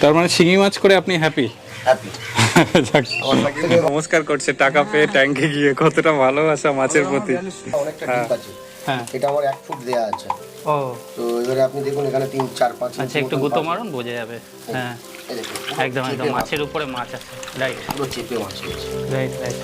তার মানে শিঙি মাছ করে আপনি হ্যাপি? হ্যাপি। নমস্কার করছে টাকা পেয়ে ট্যাঙ্কে গিয়ে, কতটা ভালোবাসা মাছের প্রতি। অনেকটা ডিপ আছে। হ্যাঁ, এটা আমার 1 ফুট দেয়া আছে। ও তো এবারে আপনি দেখুন এখানে 3 4 5 আচ্ছা, একটু গুঁতো মারুন, বোঝা যাবে। হ্যাঁ, এই দেখুন একদম একদম মাছের উপরে মাছ আছে। রাইট পুরো চেপে মাছ আছে। Right right.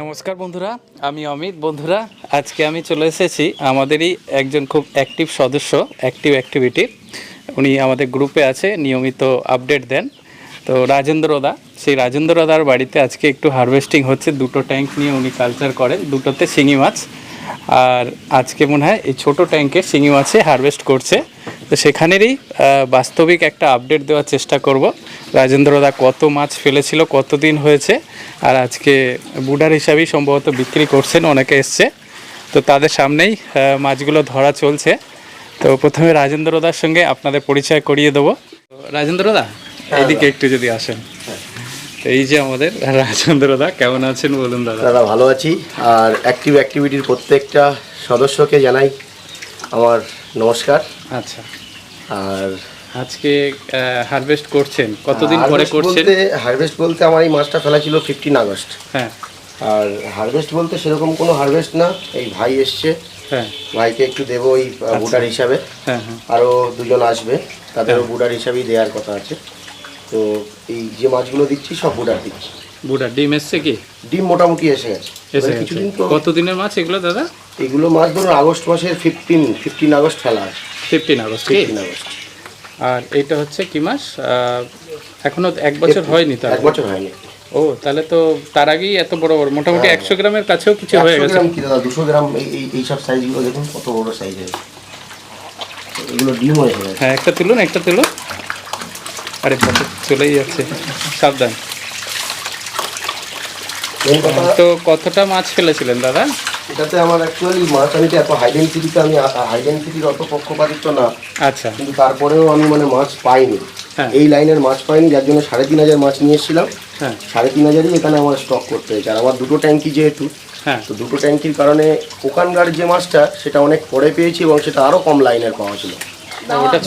নমস্কার বন্ধুরা, আমি অমিত। বন্ধুরা, আজকে আমি চলে এসেছি আমাদেরই একজন খুব অ্যাক্টিভ সদস্য, অ্যাক্টিভিটি। উনি আমাদের গ্রুপে আছে, নিয়মিত আপডেট দেন। তো রাজেন্দ্রদা, সেই রাজেন্দ্রদার বাড়িতে আজকে একটু হারভেস্টিং হচ্ছে। 2টো ট্যাঙ্ক নিয়ে উনি কালচার করেন, 2টোতে শিঙি মাছ। আর আজকে মনে হয় এই ছোটো ট্যাঙ্কে শিঙি মাছে হারভেস্ট করছে। তো সেখানেরই বাস্তবিক একটা আপডেট দেওয়ার চেষ্টা করব। রাজেন্দ্রদা কত মাছ ফেলেছিল, কতদিন হয়েছে, আর আজকে বুডার হিসাবেই সম্ভবত বিক্রি করছেন, অনেকে এসছে। তো তাদের সামনেই মাছগুলো ধরা চলছে। তো প্রথমে রাজেন্দ্রদার সঙ্গে আপনাদের পরিচয় করিয়ে দেবো। রাজেন্দ্রদা, এইদিকে একটু যদি আসেন। এই যে আমাদের রাজেন্দ্রদা, কেমন আছেন বলুন দাদা? দাদা ভালো আছি। আর অ্যাক্টিভিটির প্রত্যেকটা সদস্যকে জানাই আমার নমস্কার। আচ্ছা, আর আজকে হারভেস্ট করছেন, কতদিন পরে করছেন? হারভেস্ট বলতে আমার এই মাছটা ফেলা ছিল 15 আগস্ট। হ্যাঁ। আর হারভেস্ট বলতে সেরকম কোনো হারভেস্ট না, এই ভাই এসছে। হ্যাঁ, ভাইকে একটু দেবো ওই বুডার হিসাবে। হ্যাঁ হ্যাঁ। আরও দুজন আসবে, তাদেরও বুডার হিসাবেই দেওয়ার কথা আছে। তো এই যে মাছগুলো দিচ্ছি সব বুডার দিচ্ছি। বুডার ডিম এসছে কি? ডিম মোটামুটি এসে গেছে। কিছুদিন তো। কতদিনের মাছ এগুলো দাদা? এগুলো মাছ ধরুন আগস্ট মাসের 15 আগস্ট ফেলা আছে। 15 আগস্ট। 15 আগস্ট। আর এটা হচ্ছে কি মাস? এখনো 1 বছর হয়নি। তার 1 বছর হয়নি। ও, তাহলে তো তার আগেই এত বড় বড়, মোটামুটি 100 গ্রামের কাছেও কিছু হয়ে গেছে। 100 গ্রাম কি দাদা, 200 গ্রাম। এই সব সাইজগুলো দেখুন কত বড় সাইজের। এগুলো ডিম হয়ে গেছে। হ্যাঁ, একটা তুলুন, একটা তুলুন। আরে বাবা, চলেই যাচ্ছে, সাবধান। তো কতটা মাছ ফেলেছিলেন দাদা? এটাতে আমার অ্যাকচুয়ালি মাছ, আমি তো এত হাইডেন্সিটির অত পক্ষপাতিত্ব না। আচ্ছা। কিন্তু তারপরেও আমি মানে মাছ পাইনি। হ্যাঁ। এই লাইনের মাছ পাইনি, যার জন্য 3,500 মাছ নিয়ে এসেছিলাম। হ্যাঁ। 3,500ই এখানে আমার স্টক করতে হয়েছে। আর আমার 2টো ট্যাঙ্কি যেহেতু, হ্যাঁ, তো 2টো ট্যাঙ্কির কারণে ওখানকার যে মাছটা সেটা অনেক পরে পেয়েছি এবং সেটা আরও কম লাইনের পাওয়া ছিল।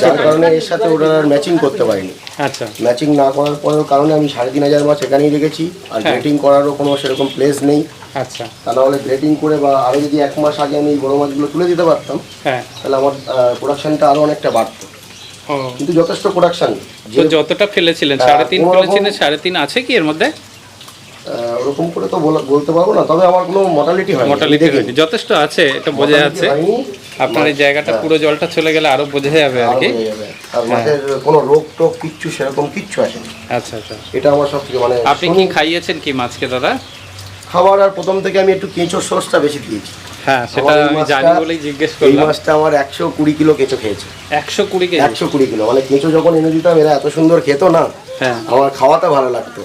যার কারণে এর সাথে ওটা আর ম্যাচিং করতে পারিনি। আচ্ছা। ম্যাচিং না করার পরেও কারণে আমি 3,500 মাছ এখানেই রেখেছি। আর গ্রেটিং করারও কোনো সেরকম প্লেস নেই। আচ্ছা। তা না হলে গ্রেটিং করে বা আরও যদি 1 মাস আগে আমি এই বড়ো মাছগুলো তুলে দিতে পারতাম, হ্যাঁ, তাহলে আমার প্রোডাকশানটা আরও অনেকটা বাড়তো। ও, কিন্তু যথেষ্ট প্রোডাকশান। যতটা ফেলেছিলেন 3.5 ফেলেছিলেন, 3.5 আছে কি এর মধ্যে? ওরকম করে তো বলতে পারবো না, তবে আমার কোনো মর্টালিটি হয়নি। যথেষ্ট আছে, এটা বোঝা যাচ্ছে। আপনার এই জায়গাটা পুরো জলটা চলে গেলে আরো বোঝা যাবে আর কি। আর মাছের কোনো রোগ টোগ কিচ্ছু সেরকম কিচ্ছু আসেনি। আচ্ছা আচ্ছা। এটা আমার সবথেকে মানে। আপনি কি খাইয়েছেন কি মাছকে দাদা? খাবার আর প্রথম থেকে আমি একটু কেঁচোর সসটা বেশি দিয়েছি। হ্যাঁ, সেটা আমি জানি বলেই জিজ্ঞেস করলাম। এই মাছটা আমার 120 কিলো কেঁচো খেয়েছে। 120 কেজি? 120 কিলো। মানে কেঁচো যখন এনে দিতাম এরা এত সুন্দর খেত না। হ্যাঁ, আমার খাওয়াতে ভালো লাগতো।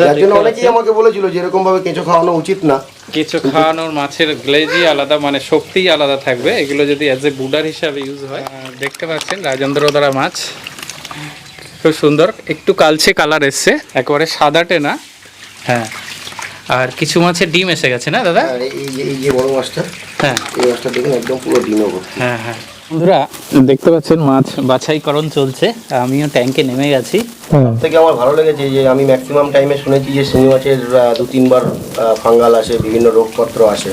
যার জন্য অনেকেই আমাকে বলেছিল যে এরকম ভাবে কেঁচো খাওয়ানো উচিত না। কেঁচো খাওয়ানোর মাছের গ্লেজই আলাদা, মানে শক্তিই আলাদা থাকবে। এগুলো যদি অ্যাজ এ বুডার হিসাবে ইউজ হয়। দেখতে পাচ্ছেন রাজেন্দ্রদারা মাছ খুব সুন্দর, একটু কালচে কালার এসছে, একেবারে সাদাটে না। হ্যাঁ, আর কিছু মাছের ডিম এসে গেছে না দাদা? এই যে বড় মাছটা, হ্যাঁ এই মাছটা দেখুন একদম পুরো ডিমে ভর্তি। হ্যাঁ হ্যাঁ। বন্ধুরা দেখতে পাচ্ছেন মাছ বাছাইকরণ চলছে, আমিও ট্যাঙ্কে নেমে গেছি। থেকে আমার ভালো লেগেছে যে আমি ম্যাক্সিমাম টাইমে শুনেছি যে শিঙি মাছের 2-3 বার ফাঙ্গাল আসে, বিভিন্ন রোগপত্র আসে।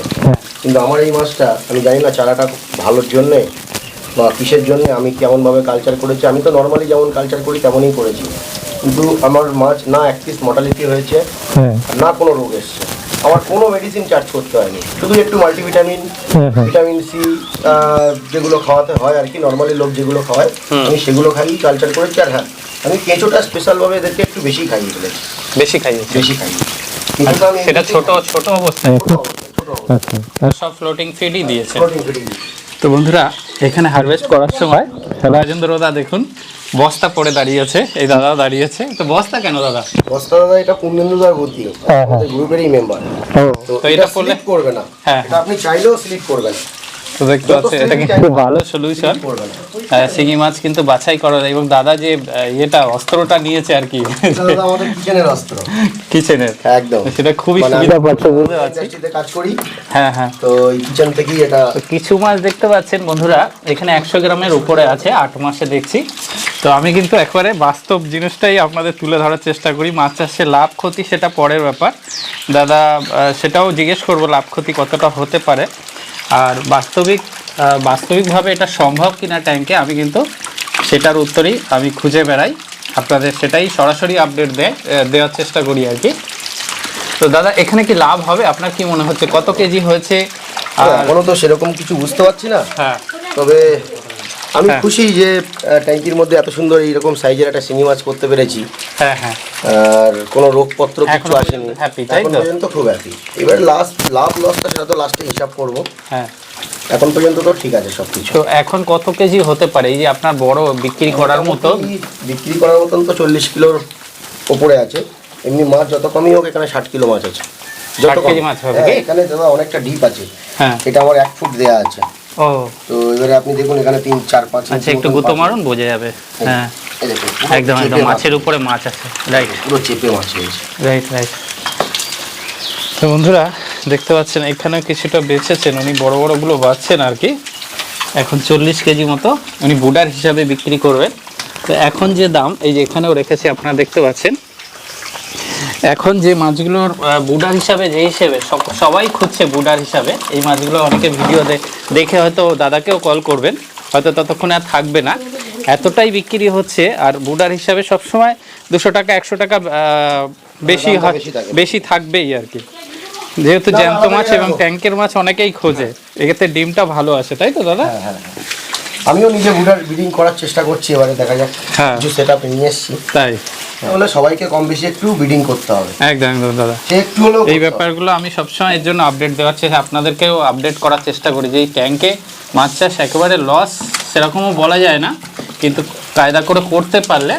কিন্তু আমার এই মাছটা আমি জানি না চারাটা ভালোর জন্যে বা কিসের জন্যে আমি কেমনভাবে কালচার করেছি। আমি তো নর্মালি যেমন কালচার করি তেমনই করেছি, কিন্তু আমার মাছ না এক পিস মর্টালিটি হয়েছে, না কোনো রোগ এসছে। আমার কোনো মেডিসিন চার্জ করতে হয়নি, শুধু একটু মাল্টিভিটামিন, ভিটামিন সি যেগুলো খাওয়াতে হয় আর কি, নর্মালি লোক যেগুলো খাওয়ায় আমি সেগুলো খাইয়েই কালচার করেছি। আর হ্যাঁ, আমি কেঁচোটা স্পেশালভাবে এদেরকে একটু বেশি খাইয়ে ফেলেছি। বেশি খাইয়ে? কেঁচোটা আমি সেটা ছোট অবস্থায় সব ফ্লোটিং ফিডই দিয়েছে। তো বন্ধুরা, এখানে হারভেস্ট করার সময় রাজেন্দ্রদা দেখুন বস্তা পড়ে দাঁড়িয়েছে, এই দাদা দাঁড়িয়েছে। তো বস্তা কেন দাদা? বস্তা দাদা এটা পূর্ণেন্দুদার বুদ্ধি, গ্রুপেরই মেম্বার। তো এটা স্লিপ করবে না। হ্যাঁ, এটা আপনি চাইলেও স্লিপ করবে না। তো দেখতে পাচ্ছেন এটা কিন্তু ভালো সলিউশন। শিঙি মাছ কিন্তু বাছাই করা যায় এবং দাদা যে এটা অস্ত্রটা নিয়েছে আর কি, আমাদের কিচেনের অস্ত্র, কিচেনের একদম, সেটা খুবই সুবিধা পাচ্ছে, বুঝতে পারছি। কাজ করি, হ্যাঁ হ্যাঁ, তো এই কিচেন থেকেই এটা। কিছু মাছ দেখতে পাচ্ছেন বন্ধুরা, এখানে 100 গ্রামের উপরে আছে, 8 মাসে দেখছি। তো আমি কিন্তু একবারে বাস্তব জিনিসটাই আপনাদের তুলে ধরার চেষ্টা করি। মাছ চাষে লাভ ক্ষতি সেটা পরের ব্যাপার, দাদা সেটাও জিজ্ঞেস করবো লাভ ক্ষতি কতটা হতে পারে, আর বাস্তবিকভাবে এটা সম্ভব কিনা ট্যাঙ্কে, আমি কিন্তু সেটার উত্তরই আমি খুঁজে বেড়াই, আপনাদের সেটাই সরাসরি আপডেট দেওয়ার চেষ্টা করি আর কি। তো দাদা এখানে কি লাভ হবে, আপনার কি মনে হচ্ছে, কত কেজি হয়েছে? এখনো তো সেরকম কিছু বুঝতে পারছি না, হ্যাঁ, তবে আমি খুশি যে ট্যাঙ্কির মধ্যে এত সুন্দর এইরকম সাইজের একটা শিঙি মাছ করতে পেরেছি। হ্যাঁ হ্যাঁ, আর কোনো রোগপত্র কিছু আসেনি, এখন পর্যন্ত খুব হ্যাপি। এবার লাভ লসটা সেটা তো লাস্টে হিসাব করবো। হ্যাঁ, এখন পর্যন্ত তো ঠিক আছে সব কিছু। তো এখন কত কেজি হতে পারে এই যে আপনার বড় বিক্রি করার মতো? বিক্রি করার মতন তো 40 কিলোর ওপরে আছে। এমনি মাছ যত কমই হোক এখানে 60 কিলো মাছ আছে। 60 কেজি মাছ হবে কি? এখানে দাদা অনেকটা ডিপ আছে। হ্যাঁ, এটা আমার 1 ফুট দেয়া আছে। ও, তো এবারে আপনি দেখুন এখানে 3 4 5। আচ্ছা একটু গুঁতো মারুন, বোঝা যাবে। হ্যাঁ, একদম একদম মাছের উপরে মাছ আছে, রাইট, পুরো চেপে মাছ হয়েছে, রাইট রাইট। তো বন্ধুরা দেখতে পাচ্ছেন এখানেও কিছুটা বেচেছেন উনি, বড় বড়গুলো বাচ্ছেন আর কি। এখন 40 কেজি মতো উনি বুডার হিসাবে বিক্রি করবেন। তো এখন যে দাম, এই যে এখানেও রেখেছি আপনারা দেখতে পাচ্ছেন, এখন যে মাছগুলোর বুডার হিসাবে, যে হিসেবে সবাই খুঁজছে বুডার হিসাবে, এই মাছগুলো অনেকে ভিডিও দেখে হয়তো দাদাকেও কল করবেন, হয়তো ততক্ষণে আর থাকবে না, এতটাই বিক্রি হচ্ছে। আর বুডার হিসাবে সবসময় 200 টাকা 100 টাকা বেশি থাকবেই আর কি, যেহেতু জ্যান্ত মাছ এবং ট্যাঙ্কের মাছ অনেকেই খোঁজে, এক্ষেত্রে ডিমটা ভালো আসে, তাই তো দাদা? আমিও নিজে বুডার ব্রিডিং করার চেষ্টা করছি, এবারে দেখা যাক। হ্যাঁ, কিছু সেট আপ নিয়ে এসেছি, তাই তাহলে সবাইকে কম বেশি একটু ব্রিডিং করতে হবে। একদম একদম দাদা, একটু হলেও এই ব্যাপারগুলো আমি সবসময় এর জন্য আপডেট দেওয়ার চেষ্টা, আপনাদেরকেও আপডেট করার চেষ্টা করি যে এই ট্যাঙ্কে মাছ চাষ একেবারে লস সেরকমও বলা যায় না, কিন্তু কায়দা করে করতে পারলে,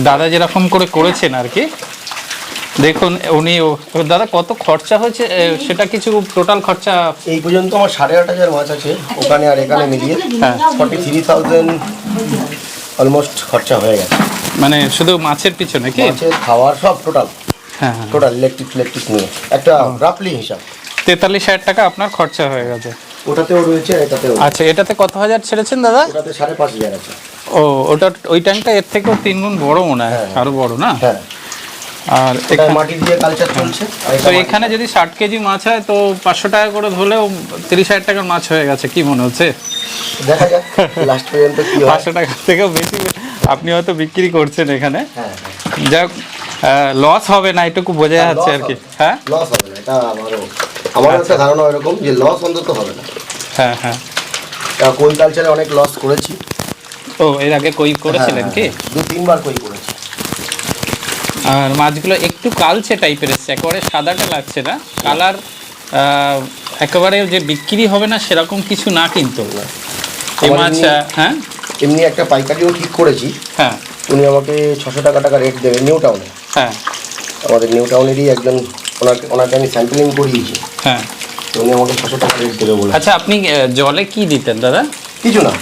দাদা যেরকম করে করেছেন আর কি। দেখুন উনি, দাদা কত খরচা হয়েছে সেটা কিছু টোটাল খরচা? এই পর্যন্ত আমার 8,500 মাছ আছে, ওখানে আর এখানে মিলিয়ে 43,000 অলমোস্ট খরচা হয়ে গেছে। মানে শুধু মাছের পিছনে কি? মাছের খাওয়ার সব টোটাল, হ্যাঁ টোটাল ইলেকট্রিক নিয়ে একটা রাফলি হিসাব 43,000 টাকা আপনার খরচা হয়ে গেছে। ওটাতেও রয়েছে, এটাতেও। আচ্ছা, এটাতে কত হাজার ছেড়েছেন দাদা? ওটাতে 5,500 আছে। ও, ওটা ওই ট্যাঙ্কটা এর থেকেও 3 গুণ বড় মনে হয়, আরো বড় না? হ্যাঁ, আর মাটি দিয়ে কালচার চলছে। তো এখানে যদি 60 কেজি মাছ হয় তো 500 টাকা করে ধরলেও 30,000 টাকার মাছ হয়ে গেছে, কি মনে হচ্ছে? দেখা যাক লাস্ট পর্যন্ত কি হয়। 500 টাকা থেকেও বেশি আপনি হয়তো বিক্রি করছেন এখানে। হ্যাঁ, যাক, লস হবে না এটুকু বোঝা যাচ্ছে আর কি। হ্যাঁ, লস হবে না, এটা আমার একটা ধারণা এরকম যে লস অন্তত হবে না। হ্যাঁ হ্যাঁ, কই কালচারে অনেক লস করেছি। ও, এর আগে কই করেছিলেন কি? 2-3 বার কই করেছি। আর মাছগুলো একটু কালচে টাইপের এসছে, একেবারে সাদাটা লাগছে না, কালার একেবারে যে বিক্রি হবে না সেরকম কিছু না কিন্তু এই মাছ। হ্যাঁ, এমনি একটা পাইকারিও ঠিক করেছি। হ্যাঁ, উনি আমাকে 600 টাকা রেট দেবে, নিউ টাউনে। হ্যাঁ, আমাদের নিউ টাউনেরই একজন, ওনাকে আমি স্যাম্পলিং করিয়েছি। হ্যাঁ, উনি আমাকে 600 টাকা রেট দেবে বলে। আচ্ছা, আপনি জলে কি দিতেন দাদা? কিছু না,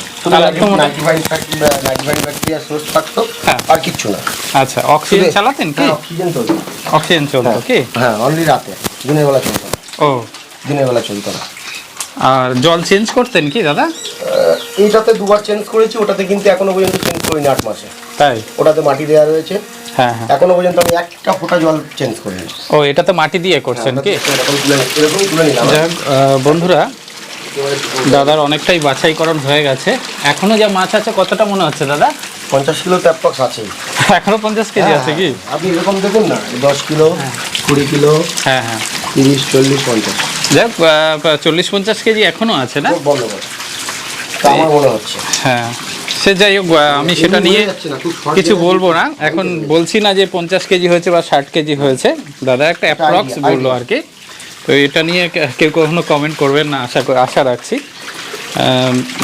হ্যাঁ, আর কিচ্ছু না। আচ্ছা, অক্সিজেন চালাতেন কি? অক্সিজেন চলতো, অক্সিজেন চলতো কি? হ্যাঁ, অনলি রাতে, দিনের বেলা চলতো না। ও, দিনের বেলা চলতো না। আর জল চেঞ্জ করতেন কি দাদা? এইটাতে 2বার চেঞ্জ করেছি, ওটাতে কিন্তু এখনো পর্যন্ত চেঞ্জ করিনি 8 মাসে। তাই? ওটাতে মাটি দেওয়া রয়েছে। হ্যাঁ হ্যাঁ, এখনো পর্যন্ত আমি একটা ফোঁটা জল চেঞ্জ করিনি। ও, এটা তো মাটি দিয়ে করছেন কি? এরকমই তুলে নিলাম। যাক বন্ধুরা, দাদার অনেকটাই বাছাইকরণ হয়ে গেছে, এখনো যা মাছ আছে কতটা মনে হচ্ছে দাদা? 50 কিলো তো অ্যাপ্রক্স আছেই। এখনো 50 কেজি আছে কি? আপনি এরকম দেখুন না, 10 কিলো, 20 কিলো, হ্যাঁ হ্যাঁ, 30, 40, 50। যাক, 40-50 কেজি এখনো আছে না? বন্ধ করে আমার মনে হচ্ছে। হ্যাঁ, সে যাই হোক, আমি সেটা নিয়ে কিছু বলবো না এখন, বলছি না যে 50 কেজি হয়েছে বা 60 কেজি হয়েছে, দাদা একটা অ্যাপ্রক্স বললো আর কি। তো এটা নিয়ে কেউ কখনো কমেন্ট করবেন না, আশা রাখছি।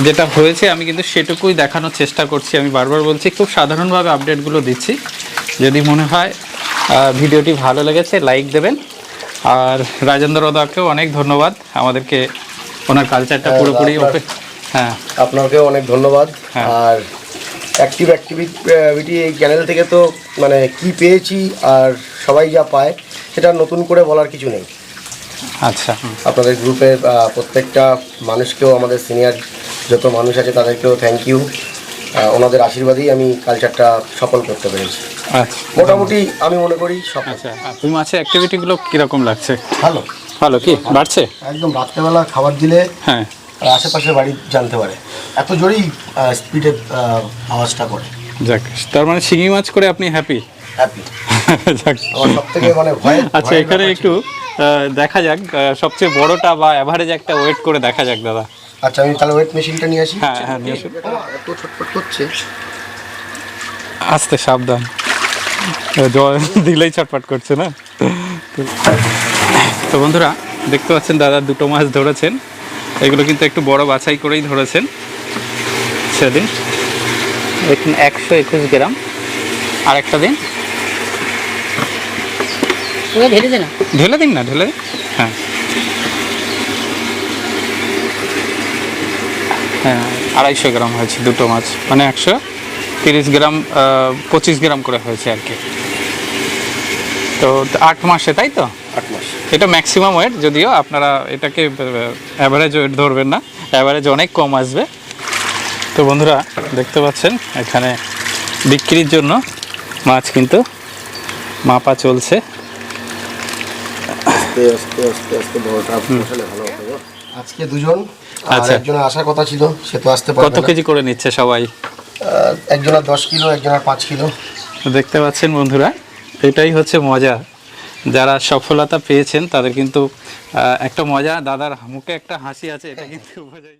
যেটা হয়েছে আমি কিন্তু সেটুকুই দেখানোর চেষ্টা করছি, আমি বারবার বলছি খুব সাধারণভাবে আপডেটগুলো দিচ্ছি। যদি মনে হয় ভিডিওটি ভালো লেগেছে লাইক দেবেন, আর রাজেন্দ্র দাকেও অনেক ধন্যবাদ আমাদেরকে ওনার কালচারটা পুরোপুরি ওকে। হ্যাঁ, আপনাকেও অনেক ধন্যবাদ। হ্যাঁ। আর অ্যাক্টিভিটি এই চ্যানেল থেকে তো মানে কি পেয়েছি আর সবাই যা পায় সেটা নতুন করে বলার কিছু নেই। আচ্ছা, আপনাদের গ্রুপের প্রত্যেকটা মানুষকেও, আমাদের সিনিয়র যত মানুষ আছে তাদেরকেও থ্যাংক ইউ। ওনাদের আশীর্বাদেই আমি কালচারটা সফল করতে পেরেছি। আচ্ছা, মোটামুটি আমি মনে করি সফল। আচ্ছা। ওই মাছের অ্যাক্টিভিটিগুলো কীরকম লাগছে? ভালো, ভালো। কি বাড়ছে? একদম রাত্রেবেলা খাবার দিলে হ্যাঁ, আশেপাশে বাড়ি জানতে পারে, এত জোরেই স্পিডে আওয়াজটা করে। যাক, তার মানে শিঙি মাছ করে আপনি হ্যাপি? হ্যাপি। যাক। আমার সব থেকে মানে ভয়। আচ্ছা, এখানে একটু দেখা যাক সবচেয়ে বড়টা বা অ্যাভারেজ একটা ওয়েট করে দেখা যাক দাদা। আচ্ছা, আমি তাহলে ওয়েট মেশিনটা নিয়ে আসি। হ্যাঁ, হ্যাঁ, নিয়ে আসুন। এত ছটফট করছে। আস্তে, সাবধান, জল দিলেই ছটফট করছে না। তো বন্ধুরা দেখতে পাচ্ছেন দাদা দুটো মাছ ধরেছেন। এগুলো কিন্তু একটু বড় বাছাই করেই ধরেছেন সেদিন। দেখুন 121 গ্রাম। আর একটা দিন ঢেলে দিন না, ঢেলে দিন। হ্যাঁ, হ্যাঁ, 250 গ্রাম হয়েছে দুটো মাছ, মানে 130 গ্রাম, 25 গ্রাম করে হয়েছে আর কি। তো 8 মাসে, তাই তো? 8 মাস। এটা ম্যাক্সিমাম ওয়েট, যদিও আপনারা এটাকে অ্যাভারেজ ওয়েট ধরবেন না, অ্যাভারেজ অনেক কম আসবে। তো বন্ধুরা দেখতে পাচ্ছেন এখানে বিক্রির জন্য মাছ কিন্তু মাপা চলছে। আস্তে আস্তে আস্তে আস্তে বড়টা বসালে ভালো হবে। আজকে দুজন, আর আচ্ছা। একজনের আসার কথা ছিল, সে তো আসতে পারবে কত না। কেজি করে নিচ্ছে সবাই? একজনের 10 কিলো, একজনের 5 কিলো। দেখতে পাচ্ছেন বন্ধুরা, এটাই হচ্ছে মজা। যারা সফলতা পেয়েছেন তাদের কিন্তু একটা মজা, দাদার মুখে একটা হাসি আছে, এটা কিন্তু বোঝা যায়।